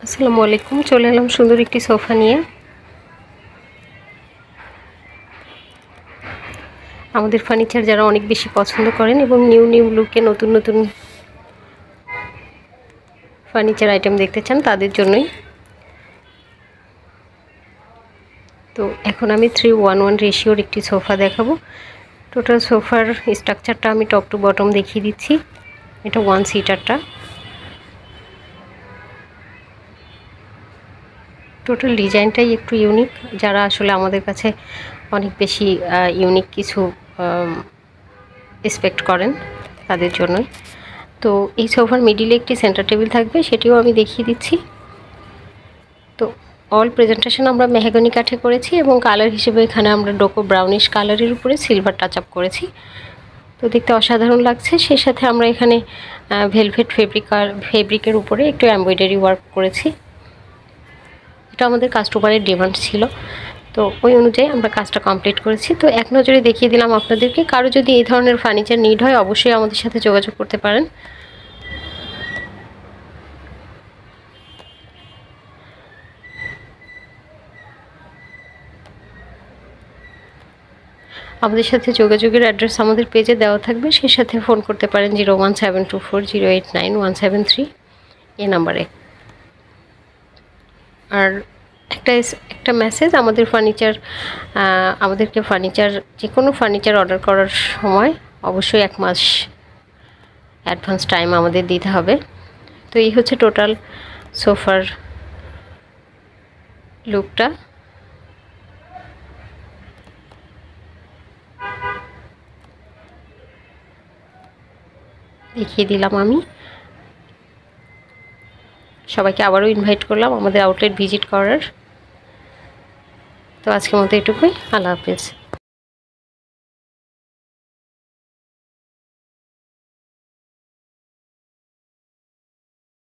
আসসালামু আলাইকুম। চলে এলাম সুন্দর একটি সোফা নিয়ে। আমাদের ফার্নিচার যারা অনেক বেশি পছন্দ করেন এবং নিউ নিউ লুকে নতুন নতুন ফার্নিচার আইটেম দেখতে চান তাদের জন্যই। তো এখন আমি 3:1 রেশিওর একটি সোফা দেখাবো। টোটাল সোফার স্ট্রাকচারটা আমি টপ টু বটম দেখিয়ে দিচ্ছি। এটা 1 সিটারটা। টোটাল ডিজাইনটাই একটু ইউনিক, যারা আসলে আমাদের কাছে অনেক বেশি ইউনিক কিছু এক্সপেক্ট করেন তাদের জন্যই। তো এই সোফার মিডিলে একটি সেন্টার টেবিল থাকবে, সেটিও আমি দেখিয়ে দিচ্ছি। তো অল প্রেজেন্টেশন আমরা মেহগনি কাঠে করেছি এবং কালার হিসেবে এখানে আমরা ডোকো ব্রাউনিশ কালারের উপরে সিলভার টাচ আপ করেছি। তো দেখতে অসাধারণ লাগছে। সেই সাথে আমরা এখানে ভেলভেট ফেব্রিকের উপরে একটু এমব্রয়ডারি ওয়ার্ক করেছি। এটা আমাদের কাস্টমারের ডিমান্ড ছিল, তো ওই অনুযায়ী আমরা কাজটা কমপ্লিট করেছি। তো এক নজরে দেখিয়ে দিলাম আপনাদেরকে। কারো যদি এই ধরনের ফার্নিচার নিড হয় অবশ্যই আমাদের সাথে যোগাযোগ করতে পারেন। আমাদের সাথে যোগাযোগের অ্যাড্রেস আমাদের পেজে দেওয়া থাকবে, সেই সাথে ফোন করতে পারেন 01724089173 এই নাম্বারে। আর একটা মেসেজ, আমাদেরকে ফার্নিচার যে কোনো ফার্নিচার অর্ডার করার সময় অবশ্যই 1 মাস অ্যাডভান্স টাইম আমাদের দিতে হবে। তো এই হচ্ছে টোটাল সোফার লুকটা। দেখিয়ে দিলাম আমি। সবাইকে আবারও ইনভাইট করলাম আমাদের আউটলেট ভিজিট করার। তো আজকের মতো এটুকুই। আল্লাহ হাফেজ।